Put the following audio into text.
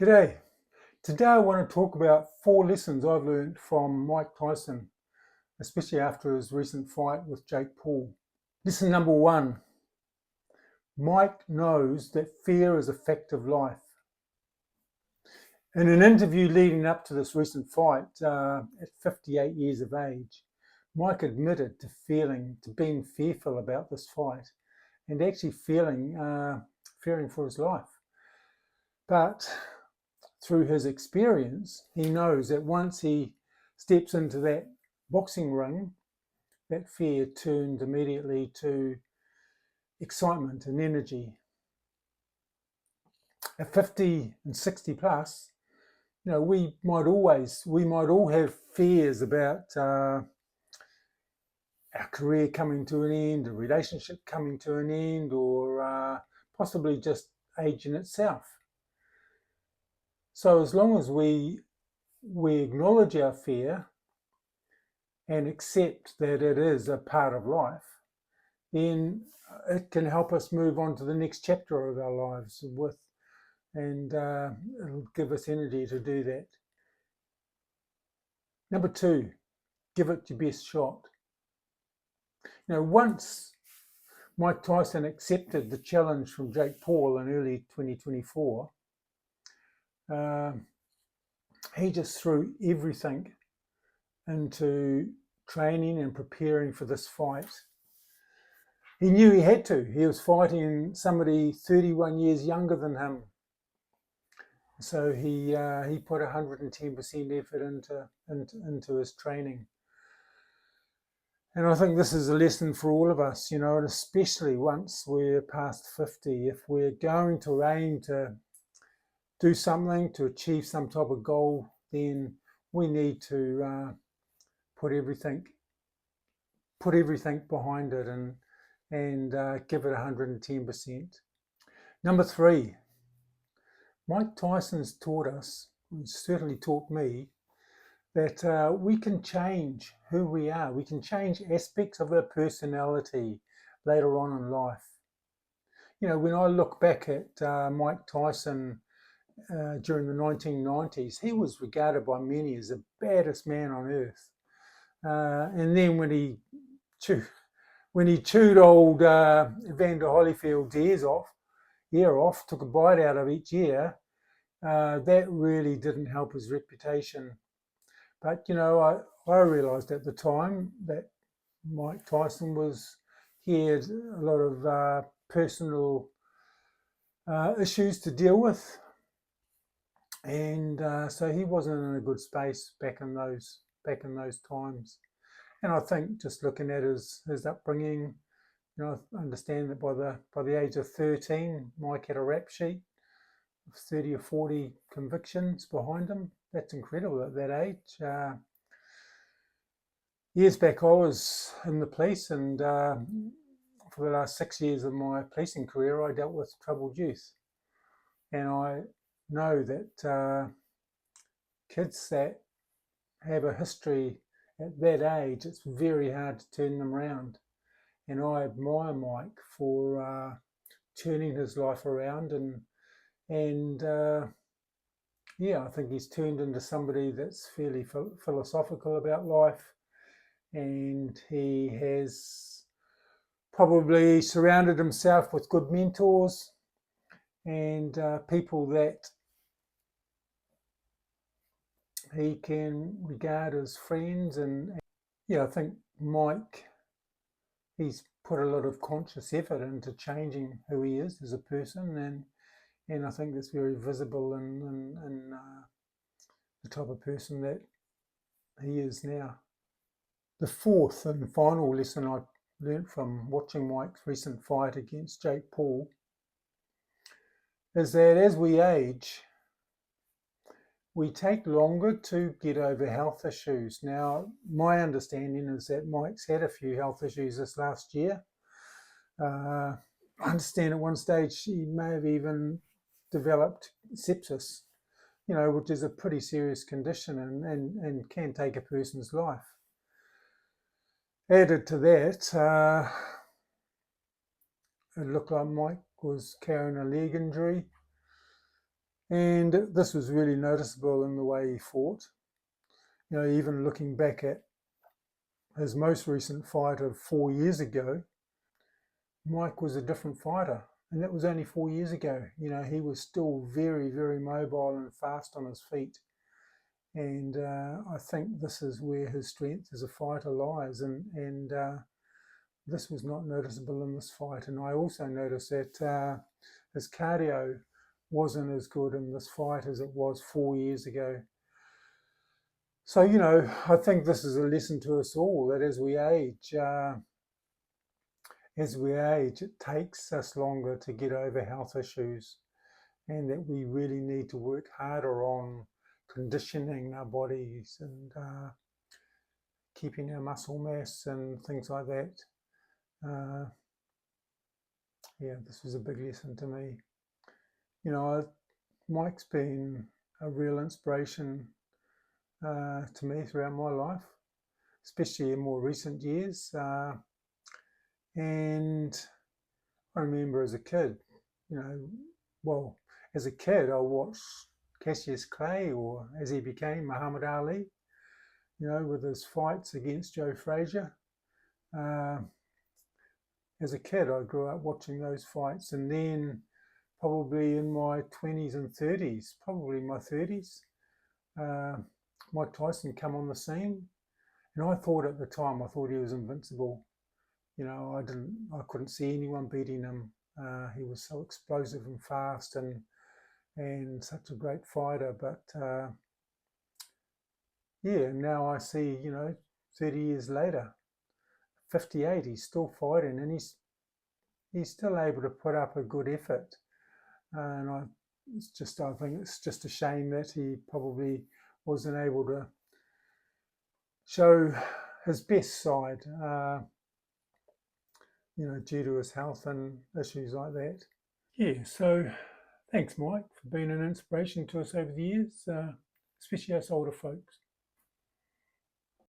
G'day. Today I want to talk about 4 lessons I've learned from Mike Tyson, especially after his recent fight with Jake Paul. Lesson number 1. Mike knows that fear is a fact of life. In an interview leading up to this recent fight, at 58 years of age, Mike admitted to being fearful about this fight and actually fearing for his life. But through his experience, he knows that once he steps into that boxing ring, that fear turned immediately to excitement and energy. At 50 and 60 plus, we might all have fears about our career coming to an end, a relationship coming to an end, or possibly just age in itself. So as long as we acknowledge our fear and accept that it is a part of life, then it can help us move on to the next chapter of our lives and it'll give us energy to do that. Number 2, give it your best shot. Once Mike Tyson accepted the challenge from Jake Paul in early 2024, he just threw everything into training and preparing for this fight. He knew he had to. He was fighting somebody 31 years younger than him. So he put 110% effort into his training. And I think this is a lesson for all of us, and especially once we're past 50, if we're going to aim to do something, to achieve some type of goal, then we need to put everything behind it and give it 110%. Number 3, Mike Tyson's taught us, certainly taught me, that we can change who we are. We can change aspects of our personality later on in life. When I look back at Mike Tyson during the 1990s, he was regarded by many as the baddest man on earth. And then when he chewed old Evander Holyfield's ear off, took a bite out of each ear, that really didn't help his reputation. But, I realised at the time that Mike Tyson he had a lot of personal issues to deal with. And so he wasn't in a good space back in those times. And I think just looking at his upbringing, I understand that by the age of 13, Mike had a rap sheet of 30 or 40 convictions behind him. That's incredible at that age. Years back, I was in the police, and for the last 6 years of my policing career, I dealt with troubled youth. And I know that kids that have a history at that age, it's very hard to turn them around. And I admire Mike for turning his life around, and I think he's turned into somebody that's fairly philosophical about life, and he has probably surrounded himself with good mentors and people that he can regard as friends. And I think Mike, he's put a lot of conscious effort into changing who he is as a person, and I think that's very visible in the type of person that he is now. The 4th and final lesson I learned from watching Mike's recent fight against Jake Paul is that as we age, we take longer to get over health issues. Now, my understanding is that Mike's had a few health issues this last year. I understand at one stage he may have even developed sepsis, which is a pretty serious condition and can take a person's life. Added to that, it looked like Mike was carrying a leg injury, And this was really noticeable in the way he fought. You know, even looking back at his most recent fight of 4 years ago, Mike was a different fighter. And that was only 4 years ago. You know, he was still very, very mobile and fast on his feet. And I think this is where his strength as a fighter lies. And this was not noticeable in this fight. And I also noticed that his cardio wasn't as good in this fight as it was 4 years ago. So, you know, I think this is a lesson to us all that as we age, it takes us longer to get over health issues, and that we really need to work harder on conditioning our bodies and keeping our muscle mass and things like that. Yeah, this was a big lesson to me. You know, Mike's been a real inspiration to me throughout my life, especially in more recent years. And I remember as a kid, you know, well, as a kid, I watched Cassius Clay, or as he became, Muhammad Ali, you know, with his fights against Joe Frazier. As a kid, I grew up watching those fights, and then probably in my 20s and 30s, probably my 30s, Mike Tyson come on the scene, and I thought at the time, I thought he was invincible. You know, I couldn't see anyone beating him. He was so explosive and fast, and such a great fighter. But yeah, now I see, you know, 30 years later, 58, he's still fighting, and he's still able to put up a good effort. And I think it's just a shame that he probably wasn't able to show his best side, you know, due to his health and issues like that. Yeah, so thanks, Mike, for being an inspiration to us over the years, especially us older folks.